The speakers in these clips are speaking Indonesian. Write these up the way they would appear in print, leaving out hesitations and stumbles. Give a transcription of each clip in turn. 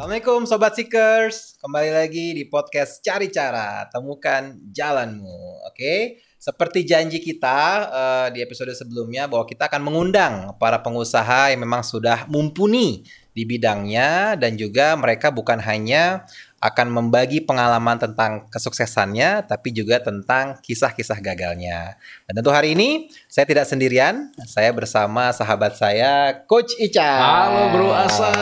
Assalamualaikum Sobat Seekers, kembali lagi di podcast Cari Cara, Temukan Jalanmu. Oke, seperti janji kita di episode sebelumnya bahwa kita akan mengundang para pengusaha yang memang sudah mumpuni di bidangnya dan juga mereka bukan hanya akan membagi pengalaman tentang kesuksesannya, tapi juga tentang kisah-kisah gagalnya. Dan tentu hari ini saya tidak sendirian, saya bersama sahabat saya, Coach Ica. Halo Bro Asa.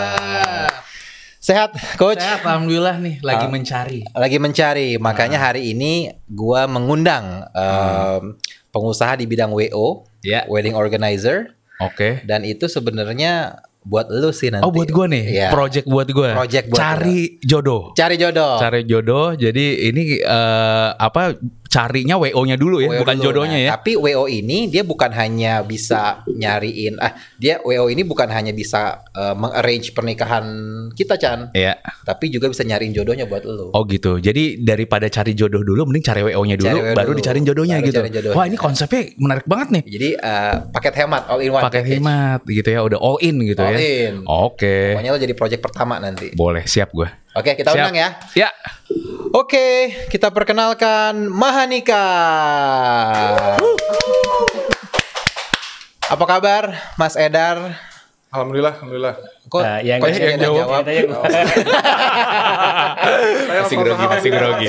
Sehat, Coach? Sehat, alhamdulillah nih, lagi mencari. Lagi mencari, makanya hari ini gua mengundang pengusaha di bidang WO, Wedding Organizer. Oke. Dan itu sebenarnya buat lu sih nanti. Oh, buat gue nih, project buat gue. Cari jodoh. Cari jodoh. Cari jodoh. Jadi ini carinya WO-nya dulu ya, bukan dulu, jodohnya ya. Tapi WO ini dia bukan hanya bisa nyariin, WO ini bukan hanya bisa mengarrange pernikahan kita, Chan. Iya. Tapi juga bisa nyariin jodohnya buat lu. Oh gitu. Jadi daripada cari jodoh dulu, mending cari WO-nya dulu, baru dicariin jodohnya gitu. Wah, ini konsepnya menarik banget nih. Jadi paket hemat, all in one. Paket hemat gitu ya, udah all in gitu ya. All in. Oke. Pokoknya lo jadi project pertama nanti. Boleh, siap gue. Oke, kita undang ya. Ya. Oke, kita perkenalkan Mahanika. Apa kabar, Mas Edar? Alhamdulillah. Kok yang jawab? Masih grogi.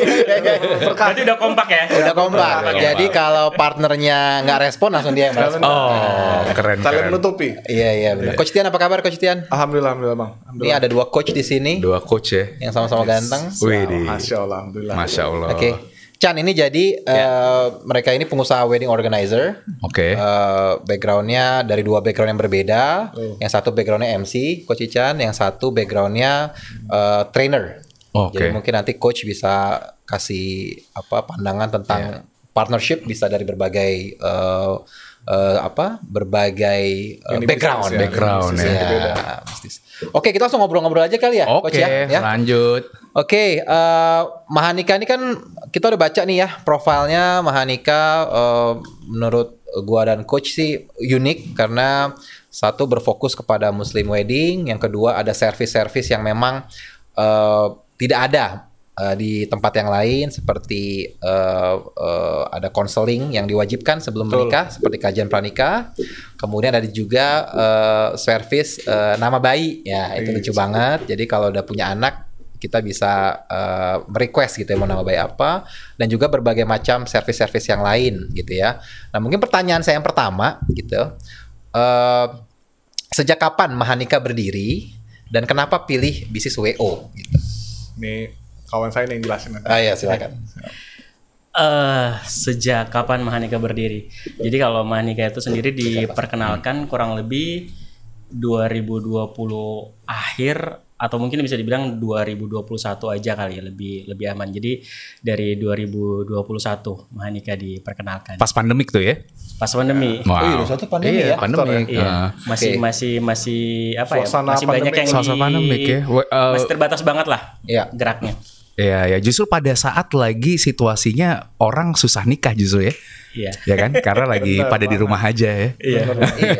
Berarti udah kompak ya? Udah kompak. Jadi kalau partnernya nggak respon, langsung dia yang merespon. Oh, keren. Saling menutupi. Iya benar. Coach Tian, apa kabar, Coach Tian? Alhamdulillah Bang. Ini ada dua coach di sini. Dua coach ya. Yang sama-sama ganteng. Widih. Masya Allah. Oke. Chan, ini jadi mereka ini pengusaha wedding organizer. Oke. Backgroundnya dari dua background yang berbeda. Yang satu backgroundnya MC, Coach Chan. Yang satu backgroundnya trainer. Jadi mungkin nanti Coach bisa kasih pandangan tentang partnership, bisa dari berbagai background ya. Oke, kita langsung ngobrol-ngobrol aja kali ya, Coach ya. Lanjut. Oke, Mahanika ini kan kita udah baca nih ya profilnya Mahanika. Menurut gua dan Coach sih unik karena satu berfokus kepada Muslim wedding, yang kedua ada service-service yang memang tidak ada di tempat yang lain, seperti ada konseling yang diwajibkan sebelum menikah, seperti kajian pranikah. Kemudian ada juga service nama bayi, ya itu lucu banget. Jadi kalau udah punya anak, kita bisa request gitu ya mau nama bayi apa, dan juga berbagai macam service-service yang lain gitu ya. Nah, mungkin pertanyaan saya yang pertama gitu, sejak kapan Mahanika berdiri dan kenapa pilih bisnis WO gitu? Ini kawan saya yang jelasin nanti. Iya, silakan. Sejak kapan Mahanika berdiri? Jadi kalau Mahanika itu sendiri diperkenalkan kurang lebih 2020 akhir, atau mungkin bisa dibilang 2021 aja kali ya, lebih aman. Jadi dari 2021 Mahanika diperkenalkan. Pas pandemik tuh ya? Pas pandemi. Wow. Satu pandemi ya. Pandemik. Iya. Masih apa suasana ya? Masih banyak yang pandemik ya. Masih terbatas banget lah geraknya. Iya, justru pada saat lagi situasinya orang susah nikah justru ya. Iya. Ya kan? Karena lagi pada di rumah aja ya. Iya.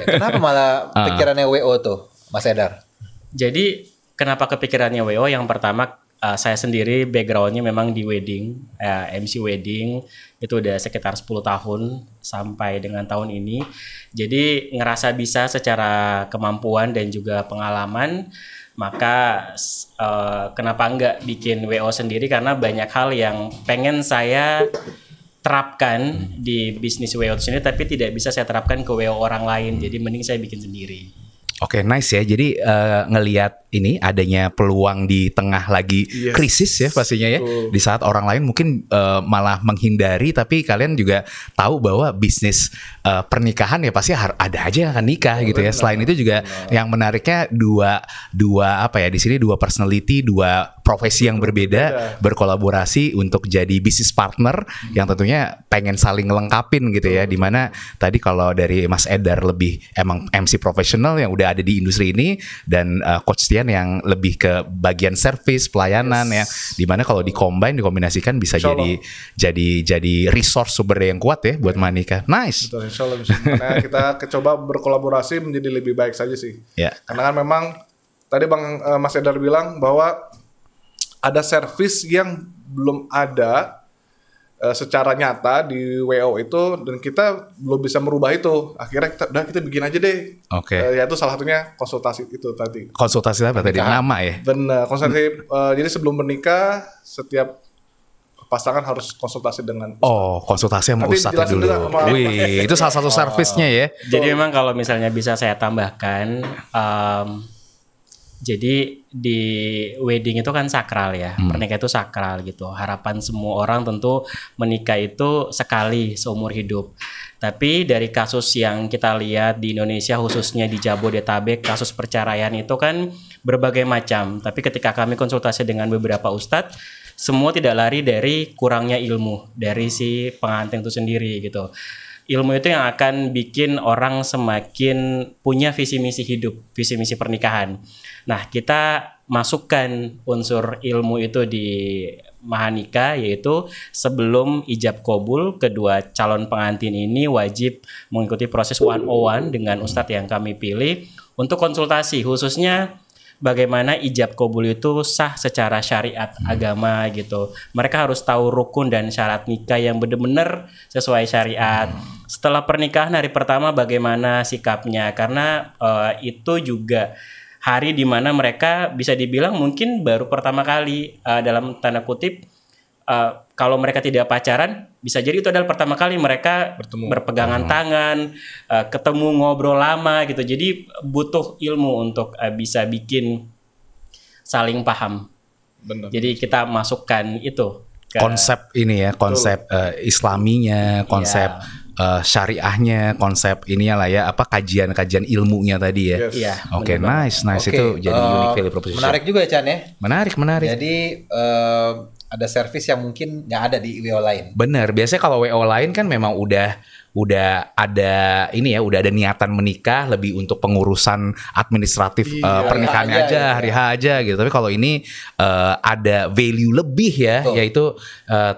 Kenapa malah pikirannya WO tuh, Mas Edar? Jadi kenapa kepikirannya WO? Yang pertama, saya sendiri backgroundnya memang di wedding, MC wedding, itu udah sekitar 10 tahun sampai dengan tahun ini. Jadi ngerasa bisa secara kemampuan dan juga pengalaman, maka kenapa enggak bikin WO sendiri, karena banyak hal yang pengen saya terapkan di bisnis WO sendiri tapi tidak bisa saya terapkan ke WO orang lain. Jadi mending saya bikin sendiri. Oke, nice ya. Jadi ngelihat ini adanya peluang di tengah lagi krisis ya pastinya ya. Di saat orang lain mungkin malah menghindari, tapi kalian juga tahu bahwa bisnis pernikahan ya pasti ada aja yang akan nikah gitu ya. Selain itu juga yang menariknya dua di sini dua personality, dua profesi yang berbeda berkolaborasi untuk jadi bisnis partner yang tentunya pengen saling lengkapin gitu ya. Dimana tadi kalau dari Mas Edar lebih emang MC profesional yang udah ada di industri ini, dan Coach Tian yang lebih ke bagian service pelayanan ya, dimana kalau dikombinasikan bisa jadi resource sumber daya yang kuat ya buat Mahanika. Nice. Betul, insya Allah. Kita coba berkolaborasi menjadi lebih baik saja sih. Yeah. Karena kan memang tadi Mas Edar bilang bahwa ada servis yang belum ada secara nyata di WO itu, dan kita belum bisa merubah itu. Akhirnya kita bikin aja deh. Oke. Yaitu salah satunya konsultasi itu tadi. Konsultasi apa tadi? Nama ya? Benar, konsultasi. Jadi sebelum menikah setiap pasangan harus konsultasi dengan ustaz. Oh, konsultasi sama Nanti ustadznya dijelasin dulu. juga sama- Wih, itu salah satu servisnya ya. Jadi memang kalau misalnya bisa saya tambahkan, jadi di wedding itu kan sakral ya, pernikahan itu sakral gitu. Harapan semua orang tentu menikah itu sekali seumur hidup. Tapi dari kasus yang kita lihat di Indonesia, khususnya di Jabodetabek, kasus perceraian itu kan berbagai macam. Tapi ketika kami konsultasi dengan beberapa ustadz, semua tidak lari dari kurangnya ilmu dari si pengantin itu sendiri gitu. Ilmu itu yang akan bikin orang semakin punya visi misi hidup, visi misi pernikahan. Nah, kita masukkan unsur ilmu itu di mahanika, yaitu sebelum ijab kabul, kedua calon pengantin ini wajib mengikuti proses 101 dengan ustadz yang kami pilih untuk konsultasi, khususnya bagaimana ijab kabul itu sah secara syariat agama gitu. Mereka harus tahu rukun dan syarat nikah yang benar-benar sesuai syariat. Setelah pernikahan hari pertama bagaimana sikapnya, karena itu juga hari di mana mereka bisa dibilang mungkin baru pertama kali dalam tanda kutip, kalau mereka tidak pacaran, bisa jadi itu adalah pertama kali mereka berpegangan tangan, ketemu ngobrol lama gitu. Jadi butuh ilmu untuk bisa bikin saling paham. Benar. Jadi kita masukkan itu ke Konsep ini ya, konsep islaminya, konsep syariahnya, konsep ininya lah ya, apa kajian-kajian ilmunya tadi ya. Yes. Iya. Oke, benar nice Oke, itu jadi unique value proposition. Menarik juga ya Chan ya. Menarik. Jadi ada servis yang mungkin nggak ada di WO lain. Bener, biasanya kalau WO lain kan memang udah ada ini ya, udah ada niatan menikah lebih untuk pengurusan administratif pernikahannya hari H aja, aja, hari H aja gitu. Tapi kalau ini ada value lebih ya, Betul. yaitu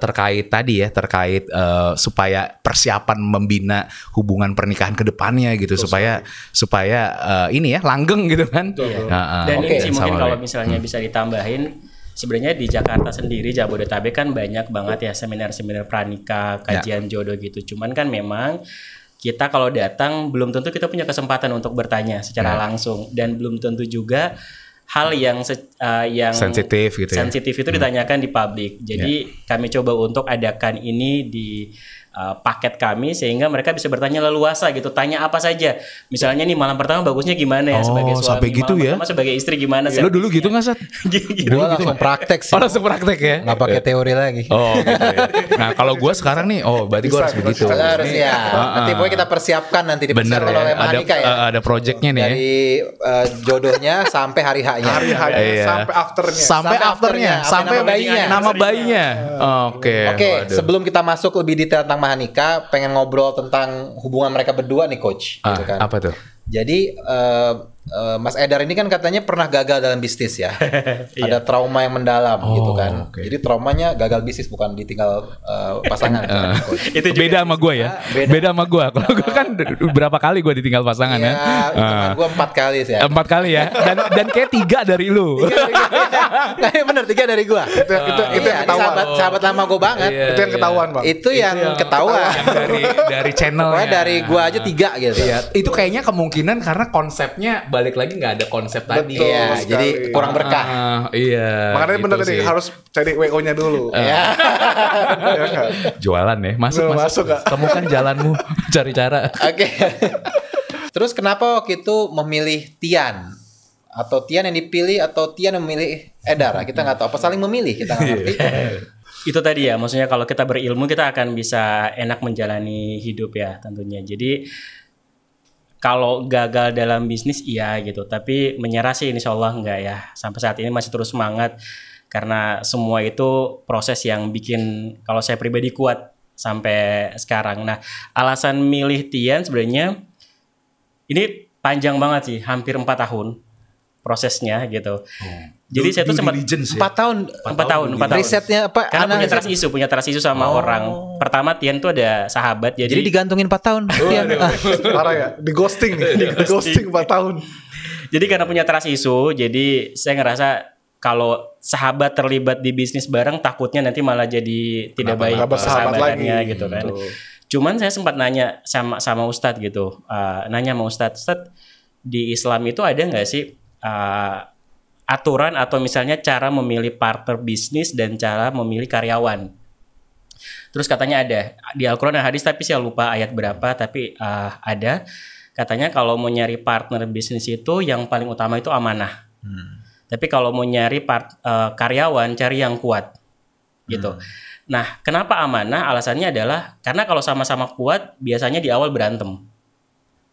terkait tadi ya, terkait supaya persiapan membina hubungan pernikahan ke depannya gitu, supaya ini ya langgeng gitu kan. Dan Oke, ini sih mungkin sama kalau ya. misalnya bisa ditambahin, sebenarnya di Jakarta sendiri, Jabodetabek kan banyak banget ya seminar-seminar pranikah, kajian jodoh gitu. Cuman kan memang kita kalau datang belum tentu kita punya kesempatan untuk bertanya secara langsung, dan belum tentu juga hal yang Sensitif gitu ya. sensitif itu ditanyakan di publik. Jadi kami coba untuk adakan ini di paket kami sehingga mereka bisa bertanya leluasa gitu, tanya apa saja. Misalnya nih malam pertama bagusnya gimana ya sebagai suami, sampai gitu malam ya? pertama sebagai istri gimana sih? Lo dulu gitu nggak, Sat? Gitu. Gue langsung praktek sih. Oh, langsung praktek ya? Nggak pakai teori lagi. Oh, gitu ya. Nah, kalau gue sekarang nih, berarti gue harus begitu. Harus ya. Nanti pokoknya kita persiapkan nanti Bener dipersiapkan ya. oleh Mahanika ya. Ada projectnya nih ya. Dari jodohnya sampai hari H-nya. Hari H Iya. sampai afternya. Sampai afternya, sampai nama bayinya. Nama bayinya. Oke. Oke, Waduh. sebelum kita masuk lebih detail tentang Mahanika, pengen ngobrol tentang hubungan mereka berdua nih, Coach. Gitu kan. Apa tuh? Jadi Mas Edar ini kan katanya pernah gagal dalam bisnis ya. Ada trauma yang mendalam gitu kan. oke. Jadi traumanya gagal bisnis, bukan ditinggal pasangan. Kan, Coach. Itu juga Beda sama gue ya. beda. Beda sama gue. Kalau gue kan berapa kali gue ditinggal pasangan Iya, ya. gue 4 kali sih ya. 4 kali ya. Dan kayak 3 dari lu. Nah, bener 3 dari gue. Itu Iya, yang ini ketahuan. sahabat lama gue banget. Iya, Itu yang ketahuan, Bang. Itu yang ketahuan. dari channel. Pokoknya dari gue aja 3 gitu. Iya, itu kayaknya kemungkinan karena konsepnya balik lagi nggak ada konsep tadi. Betul. Iya, sekali. jadi kurang berkah. Iya. Makanya gitu bener tadi sih. harus cari WO-nya dulu. Ya. Ya kan? Jualan ya, masuk. Masuk, Kak. Temukan jalanmu, cari cara. Oke. Terus kenapa waktu itu memilih Tian? Atau Tian yang dipilih atau Tian yang memilih Edar? Kita nggak tahu. Apa saling memilih? Kita nggak ngerti. itu tadi ya, maksudnya kalau kita berilmu kita akan bisa enak menjalani hidup ya tentunya. Jadi kalau gagal dalam bisnis iya gitu, tapi menyerah sih insya Allah enggak ya. Sampai saat ini masih terus semangat karena semua itu proses yang bikin kalau saya pribadi kuat sampai sekarang. Nah, alasan milih Tian sebenarnya ini panjang banget sih, hampir 4 tahun prosesnya gitu. Jadi saya tuh sempat 4 tahun. 4 tahun. Risetnya apa? Karena Analisis. punya trust issue sama orang. Pertama Tian tuh ada sahabat, Jadi digantungin 4 tahun. Tian. Parah ya, di ghosting 4 tahun. Jadi karena punya trust issue, jadi saya ngerasa kalau sahabat terlibat di bisnis bareng takutnya nanti malah jadi tidak baik Nggak bersahabat persahabatannya lagi. gitu kan. Betul. Cuman saya sempat nanya sama Ustadz gitu, nanya sama Ustadz, di Islam itu ada nggak sih aturan atau misalnya cara memilih partner bisnis dan cara memilih karyawan? Terus katanya ada di Al-Quran dan hadis, tapi saya lupa ayat berapa, tapi ada. Katanya kalau mau nyari partner bisnis itu yang paling utama itu amanah. Tapi kalau mau nyari karyawan, cari yang kuat gitu. Nah, kenapa amanah? Alasannya adalah karena kalau sama-sama kuat biasanya di awal berantem.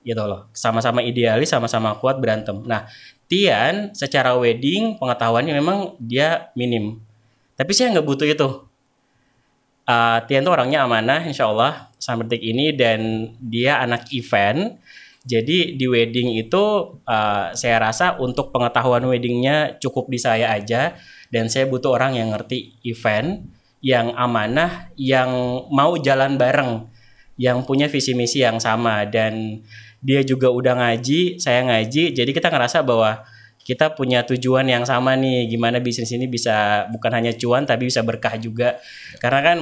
Gitu loh. Sama-sama idealis, sama-sama kuat berantem. Nah, Tian secara wedding pengetahuannya memang dia minim. Tapi saya nggak butuh itu. Tian tuh orangnya amanah insya Allah sampai detik ini, dan dia anak event. Jadi di wedding itu saya rasa untuk pengetahuan weddingnya cukup di saya aja, dan saya butuh orang yang ngerti event, yang amanah, yang mau jalan bareng, yang punya visi misi yang sama, dan dia juga udah ngaji, saya ngaji, jadi kita ngerasa bahwa kita punya tujuan yang sama nih, gimana bisnis ini bisa bukan hanya cuan tapi bisa berkah juga. Karena kan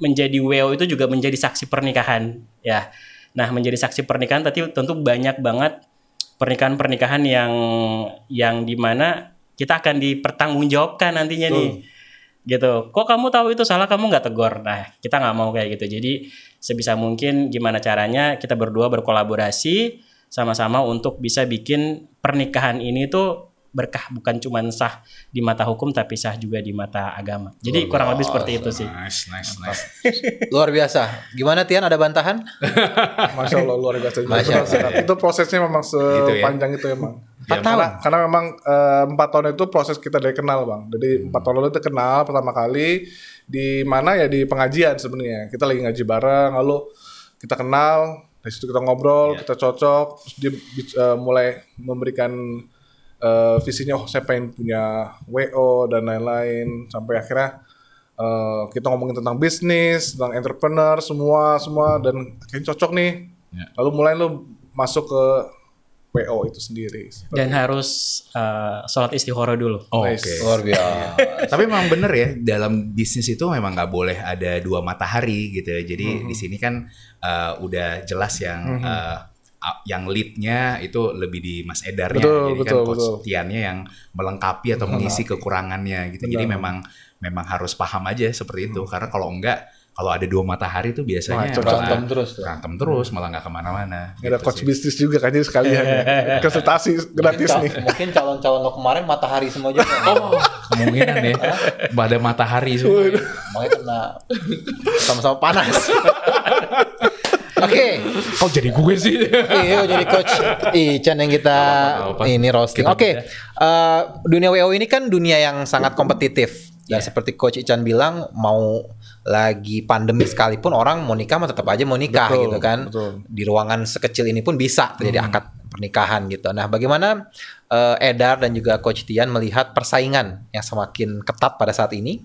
menjadi WO itu juga menjadi saksi pernikahan ya. Nah, menjadi saksi pernikahan tentu banyak banget pernikahan-pernikahan yang dimana kita akan dipertanggungjawabkan nantinya nih. Gitu. Kok kamu tahu itu salah, kamu nggak tegur? Nah, kita nggak mau kayak gitu. Jadi sebisa mungkin gimana caranya kita berdua berkolaborasi sama-sama untuk bisa bikin pernikahan ini tuh berkah, bukan cuma sah di mata hukum tapi sah juga di mata agama. Jadi kurang lebih seperti itu sih. Nice. Luar biasa. Gimana Tian, ada bantahan? Masya Allah, luar biasa. Masya Allah. Itu prosesnya memang sepanjang itu emang. 4 tahun. Karena memang 4 tahun itu proses kita dari kenal Bang. Jadi 4 tahun lalu itu kenal pertama kali di mana ya, di pengajian sebenarnya. Kita lagi ngaji bareng, lalu kita kenal, dari situ kita ngobrol, kita cocok, terus dia mulai memberikan visinya, saya pengen punya WO dan lain-lain, sampai akhirnya kita ngomongin tentang bisnis, tentang entrepreneur, semua dan kayaknya cocok nih. Lalu mulai lu masuk ke WO itu sendiri. Dan harus sholat istikharah dulu. Oke. Luar biasa. Tapi memang bener ya, dalam bisnis itu memang nggak boleh ada dua matahari gitu ya. Jadi di sini kan udah jelas yang leadnya itu lebih di Mas Edarnya. Jadi kan Coach Tiannya yang melengkapi atau mengisi kekurangannya gitu. Jadi memang harus paham aja seperti itu. Karena kalau enggak, kalau ada dua matahari itu biasanya berantem terus, malah nggak kemana-mana. Ada gitu coach sih. bisnis juga kan, jadi sekalian konsultasi gratis nih. Mungkin calon-calon lo kemarin matahari semua juga. Kemungkinan ya, pada matahari semua. Makanya kena sama-sama panas. Oke. Kok jadi gue sih? Iya, jadi coach Ican yang kita ini roasting. Oke. Dunia WO ini kan dunia yang sangat kompetitif. Dan seperti coach Ican bilang, mau lagi pandemi sekalipun orang mau nikah tetap aja mau nikah gitu kan. Di ruangan sekecil ini pun bisa terjadi akad pernikahan gitu. Nah, bagaimana Edar dan juga Coach Tian melihat persaingan yang semakin ketat pada saat ini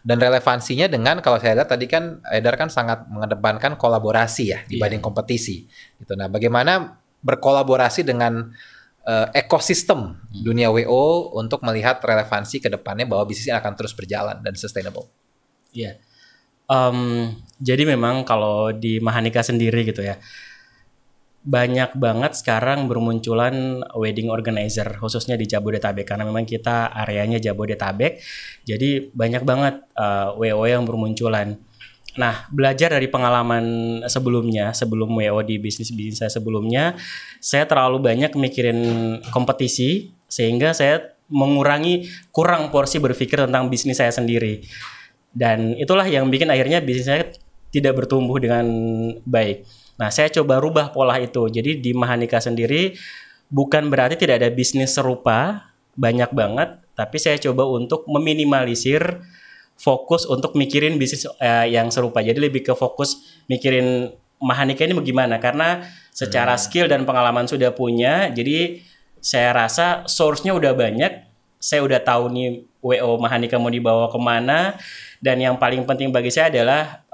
dan relevansinya dengan, kalau saya lihat tadi kan Edar kan sangat mengedepankan kolaborasi ya dibanding kompetisi gitu. Nah, bagaimana berkolaborasi dengan ekosistem dunia WO untuk melihat relevansi ke depannya bahwa bisnisnya akan terus berjalan dan sustainable. Iya. Jadi memang kalau di Mahanika sendiri gitu ya, banyak banget sekarang bermunculan wedding organizer khususnya di Jabodetabek, karena memang kita areanya Jabodetabek. Jadi banyak banget WO yang bermunculan. Nah, belajar dari pengalaman sebelumnya, sebelum WO di bisnis saya sebelumnya, saya terlalu banyak mikirin kompetisi sehingga saya kurang porsi berpikir tentang bisnis saya sendiri. Dan itulah yang bikin akhirnya bisnis saya tidak bertumbuh dengan baik. Nah, saya coba rubah pola itu. Jadi di Mahanika sendiri bukan berarti tidak ada bisnis serupa, banyak banget, tapi saya coba untuk meminimalisir fokus untuk mikirin bisnis yang serupa. Jadi lebih ke fokus mikirin Mahanika ini bagaimana, karena secara skill dan pengalaman sudah punya. Jadi saya rasa source-nya udah banyak. Saya udah tahu nih WO Mahanika mau dibawa kemana. Dan yang paling penting bagi saya adalah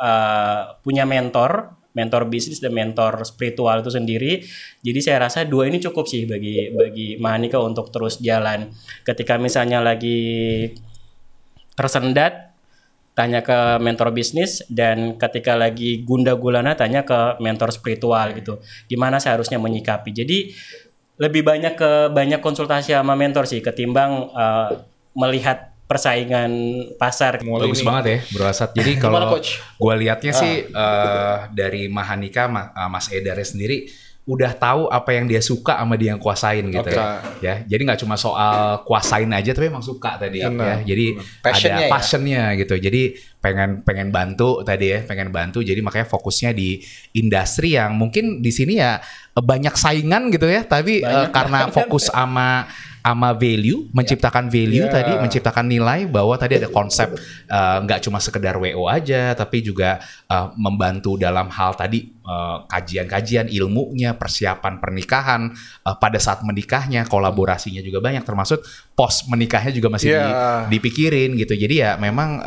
punya mentor mentor bisnis dan mentor spiritual itu sendiri. Jadi saya rasa 2 ini cukup sih bagi Mahanika untuk terus jalan. Ketika misalnya lagi tersendat, tanya ke mentor bisnis, dan ketika lagi gundah gulana tanya ke mentor spiritual gitu. Gimana seharusnya menyikapi. Jadi lebih banyak konsultasi sama mentor sih ketimbang melihat persaingan pasar. Bagus banget ya Bro Asad. Jadi kalau gue lihatnya sih dari Mahanika, Mas Edarnya sendiri udah tahu apa yang dia suka sama dia yang kuasain gitu ya. Jadi nggak cuma soal kuasain aja, tapi emang suka tadi ya. Jadi ada passionnya gitu. Jadi pengen bantu tadi ya, pengen bantu. Jadi makanya fokusnya di industri yang mungkin di sini ya banyak saingan gitu ya. Tapi karena fokus sama value, menciptakan value tadi, menciptakan nilai, bahwa tadi ada konsep nggak cuma sekedar WO aja, tapi juga membantu dalam hal tadi kajian-kajian ilmunya, persiapan pernikahan, pada saat menikahnya, kolaborasinya juga banyak, termasuk post menikahnya juga masih dipikirin gitu. Jadi ya memang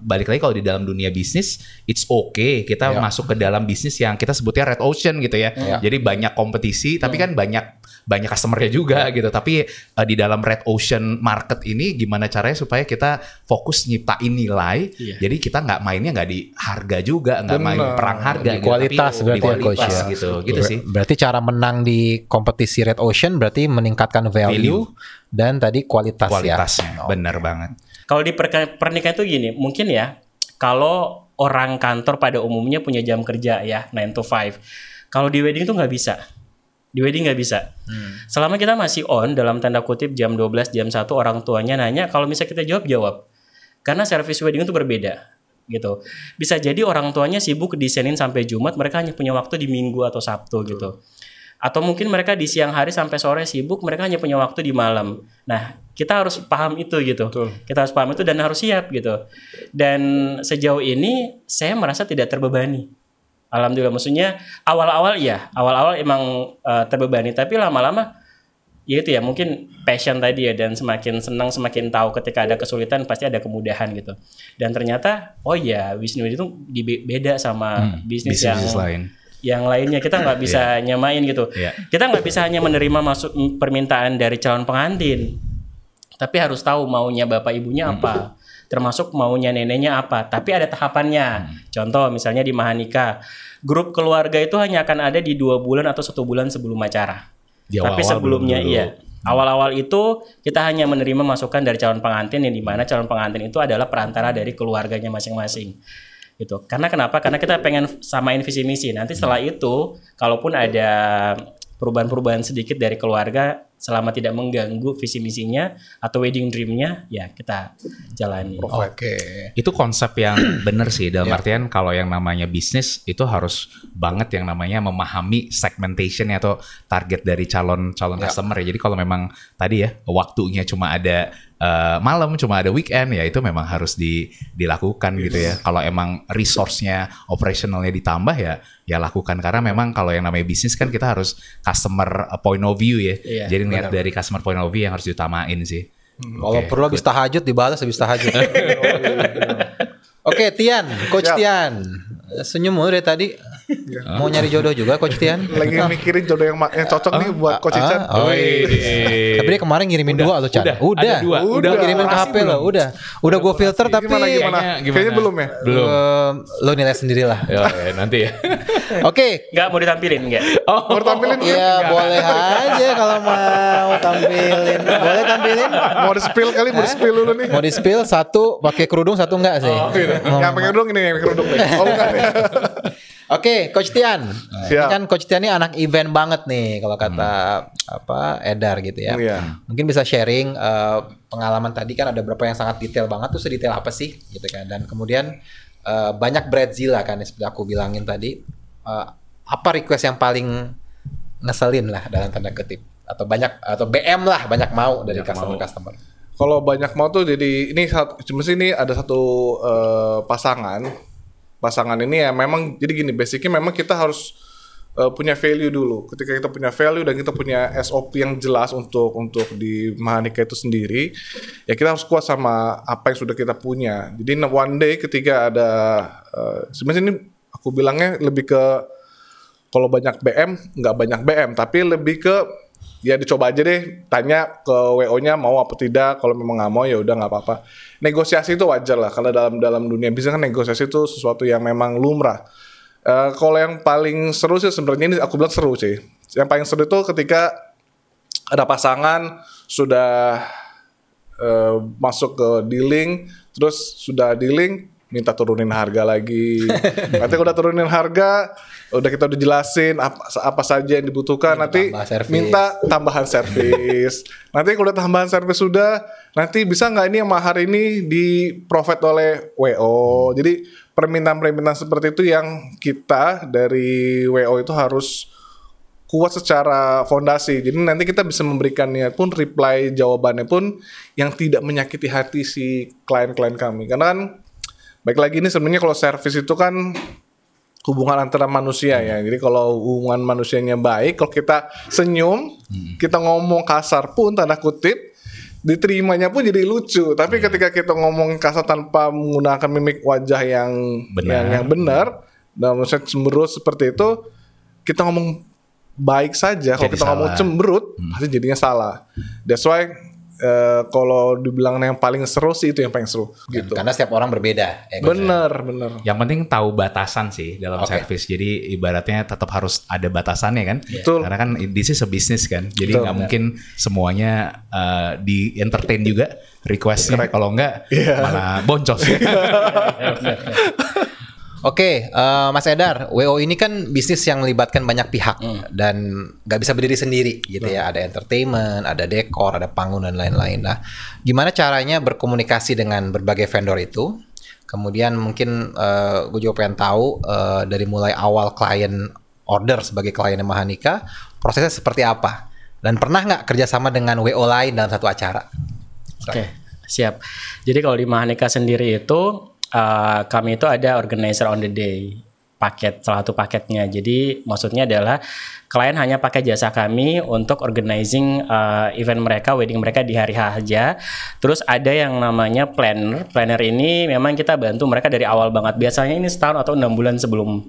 balik lagi kalau di dalam dunia bisnis, it's okay kita masuk ke dalam bisnis yang kita sebutnya red ocean gitu ya. Jadi banyak kompetisi, tapi kan banyak customer-nya juga gitu. Tapi di dalam red ocean market ini gimana caranya supaya kita fokus nyiptain nilai. Jadi kita nggak mainnya nggak di harga juga, nggak main perang harga di kualitas, gitu, berarti di kualitas ya, gitu. Gitu sih. Berarti cara menang di kompetisi red ocean berarti meningkatkan value dan tadi kualitasnya. Benar banget. Kalau di pernikahan itu gini, mungkin ya, kalau orang kantor pada umumnya punya jam kerja ya 9 to 5. Kalau di wedding tuh nggak bisa. Di wedding nggak bisa. Selama kita masih on, dalam tanda kutip jam 12, jam 1, orang tuanya nanya, kalau misalnya kita jawab. Karena service wedding itu berbeda gitu. Bisa jadi orang tuanya sibuk di Senin sampai Jumat, mereka hanya punya waktu di Minggu atau Sabtu gitu. Atau mungkin mereka di siang hari sampai sore sibuk, mereka hanya punya waktu di malam. Nah, kita harus paham itu gitu. Kita harus paham itu dan harus siap gitu. Dan sejauh ini saya merasa tidak terbebani. Alhamdulillah, maksudnya awal-awal emang terbebani, tapi lama-lama ya itu ya mungkin passion tadi ya, dan semakin senang, semakin tahu ketika ada kesulitan pasti ada kemudahan gitu. Dan ternyata Wisnu itu beda sama bisnis yang lainnya, kita nggak bisa nyamain gitu. Kita nggak bisa hanya menerima permintaan dari calon pengantin, tapi harus tahu maunya bapak ibunya apa, termasuk maunya neneknya apa. Tapi ada tahapannya. Contoh misalnya di Mahanika, grup keluarga itu hanya akan ada di 2 bulan atau 1 bulan sebelum acara. Tapi sebelumnya awal-awal itu kita hanya menerima masukan dari calon pengantin, yang dimana calon pengantin itu adalah perantara dari keluarganya masing-masing. Gitu. Karena kenapa? Karena kita pengen samain visi misi. Nanti setelah itu, kalaupun ada perubahan-perubahan sedikit dari keluarga, selama tidak mengganggu visi misinya atau wedding dreamnya, ya kita jalani. Itu konsep yang benar sih, dalam artian kalau yang namanya bisnis itu harus banget yang namanya memahami segmentation atau target dari calon customer ya. Jadi kalau memang tadi ya waktunya cuma ada malam, cuma ada weekend, ya itu memang harus dilakukan gitu ya. Kalau emang resource-nya, operationalnya ditambah ya lakukan, karena memang kalau yang namanya bisnis kan kita harus customer point of view ya. Jadi lihat dari customer point of view yang harus diutamain sih. Kalau perlu habis tahajud dibalas habis tahajud. Oke, Tian, Coach Tian. Senyum mulu dari tadi. Mau nyari jodoh juga Coach Tian? Lagi mikirin jodoh yang cocok nih buat Coach Ican. Tapi dia kemarin ngirimin 2 loh, Chan. Udah kirimin ke HP lo, udah gue filter tapi gimana? Kayaknya belum ya? Belum. Lo nilai sendirilah. Nanti ya. Oke, nggak mau ditampilin nggak? Mau tampilin? Ya boleh aja kalau mau tampilin. Boleh tampilin? Mau di-spill kali, mau di-spill dulu nih. Mau di-spill, 1 pakai kerudung, 1 enggak sih? Yang pakai kerudung ini, yang pakai kerudung nih. Bukan ya. Oke, Coach Tian. Ini kan Coach Tian ini anak event banget nih kalau kata Edar gitu ya. Mungkin bisa sharing pengalaman tadi, kan ada beberapa yang sangat detail banget tuh, sedetail apa sih gitu kan. Dan kemudian banyak Brazil kan seperti aku bilangin tadi. Apa request yang paling ngeselin lah dalam tanda kutip, atau BM lah banyak mau dari customer. Kalau banyak mau tuh, jadi ini ada satu pasangan ini ya memang jadi gini, basicnya memang kita harus punya value dulu. Ketika kita punya value dan kita punya SOP yang jelas untuk di Mahanika itu sendiri, ya kita harus kuat sama apa yang sudah kita punya. Jadi one day ketika ada sebenarnya ini Aku bilangnya lebih ke kalau banyak BM nggak banyak BM, tapi lebih ke ya dicoba aja deh, tanya ke WO-nya mau apa tidak. Kalau memang nggak mau ya udah nggak apa-apa. Negosiasi itu wajar lah, karena dalam dunia bisnis kan negosiasi itu sesuatu yang memang lumrah. Kalau yang paling seru sih sebenarnya ini aku bilang seru sih. Yang paling seru itu ketika ada pasangan sudah masuk ke dealing, terus sudah dealing minta turunin harga lagi. Nanti udah turunin harga, udah kita udah jelasin apa saja yang dibutuhkan. Nanti minta tambahan servis. Nanti kalau udah tambahan servis sudah, nanti bisa nggak ini yang mahar ini di provide oleh WO. Jadi permintaan-permintaan seperti itu yang kita dari WO itu harus kuat secara fondasi. Jadi nanti kita bisa memberikannya pun reply jawabannya pun yang tidak menyakiti hati si klien-klien kami. Karena kan baik lagi ini sebenarnya kalau service itu kan hubungan antara manusia ya. Jadi kalau hubungan manusianya baik, kalau kita senyum, kita ngomong kasar pun tanda kutip, diterimanya pun jadi lucu. Tapi ketika kita ngomong kasar tanpa menggunakan mimik wajah yang benar, dan maksudnya cemberut seperti itu, kita ngomong baik saja. Kalau kita ngomong cemberut, pasti jadinya salah. That's why kalau dibilang yang paling seru sih itu yang paling seru gitu. Karena setiap orang berbeda. Bener. Yang penting tahu batasan sih dalam service. Jadi ibaratnya tetap harus ada batasannya kan. Betul. Karena kan this is a business kan. Jadi nggak mungkin semuanya di entertain juga requestnya. Kalau nggak malah boncos. Oke, Mas Edar, WO ini kan bisnis yang melibatkan banyak pihak dan nggak bisa berdiri sendiri gitu ya. Ada entertainment, ada dekor, ada panggung dan lain-lain. Nah, gimana caranya berkomunikasi dengan berbagai vendor itu? Kemudian mungkin gue juga pengen tahu dari mulai awal klien order sebagai kliennya Mahanika, prosesnya seperti apa? Dan pernah nggak kerjasama dengan WO lain dalam satu acara? Oke, siap. Jadi kalau di Mahanika sendiri itu kami itu ada organizer on the day paket, salah satu paketnya. Jadi maksudnya adalah klien hanya pakai jasa kami untuk organizing event mereka, wedding mereka di hari H aja. Terus ada yang namanya planner. Planner ini memang kita bantu mereka dari awal banget. Biasanya ini setahun atau 6 bulan sebelum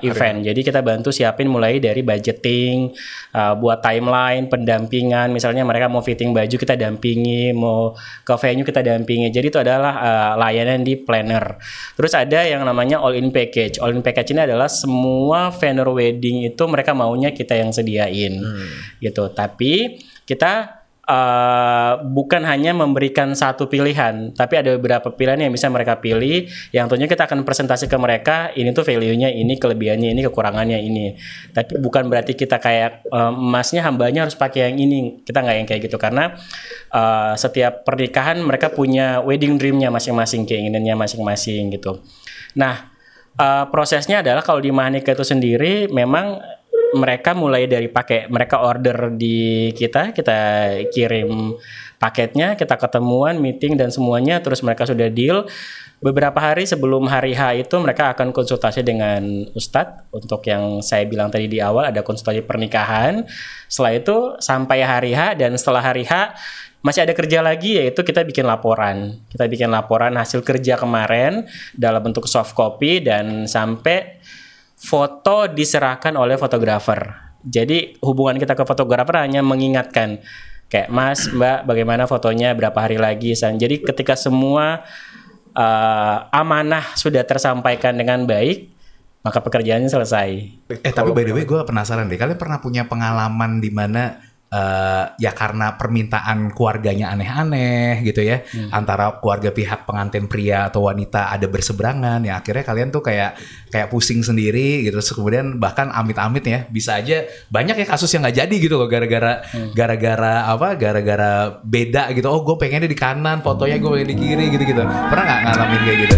event. Jadi kita bantu siapin mulai dari budgeting, buat timeline, pendampingan. Misalnya mereka mau fitting baju kita dampingi, mau ke venue kita dampingi. Jadi itu adalah layanan di planner. Terus ada yang namanya all in package. All in package ini adalah semua vendor wedding itu mereka maunya kita yang sediain gitu. Tapi kita bukan hanya memberikan satu pilihan, tapi ada beberapa pilihan yang bisa mereka pilih, yang tentunya kita akan presentasi ke mereka, ini tuh value-nya, ini kelebihannya, ini kekurangannya ini. Tapi bukan berarti kita kayak emasnya hambanya harus pakai yang ini, kita nggak yang kayak gitu, karena setiap pernikahan mereka punya wedding dream-nya masing-masing, keinginannya masing-masing gitu. Nah, prosesnya adalah kalau di Mahanika itu sendiri memang mereka mulai dari mereka order di kita kirim paketnya, kita ketemuan, meeting dan semuanya, terus mereka sudah deal. Beberapa hari sebelum hari H itu mereka akan konsultasi dengan Ustadz untuk yang saya bilang tadi di awal, ada konsultasi pernikahan. Setelah itu sampai hari H, dan setelah hari H masih ada kerja lagi, yaitu kita bikin laporan. Kita bikin laporan hasil kerja kemarin dalam bentuk soft copy dan sampai foto diserahkan oleh fotografer. Jadi hubungan kita ke fotografer hanya mengingatkan kayak Mas, Mbak, bagaimana fotonya, berapa hari lagi. Jadi ketika semua amanah sudah tersampaikan dengan baik, maka pekerjaannya selesai. Tapi by the way gue penasaran deh, kalian pernah punya pengalaman di mana ya karena permintaan keluarganya aneh-aneh gitu ya, antara keluarga pihak pengantin pria atau wanita ada berseberangan, ya akhirnya kalian tuh kayak pusing sendiri gitu, terus kemudian bahkan amit-amit ya bisa aja banyak ya kasus yang nggak jadi gitu loh, gara-gara beda gitu. Oh gue pengennya di kanan, fotonya gue pengen di kiri gitu-gitu. Pernah nggak ngalamin kayak gitu?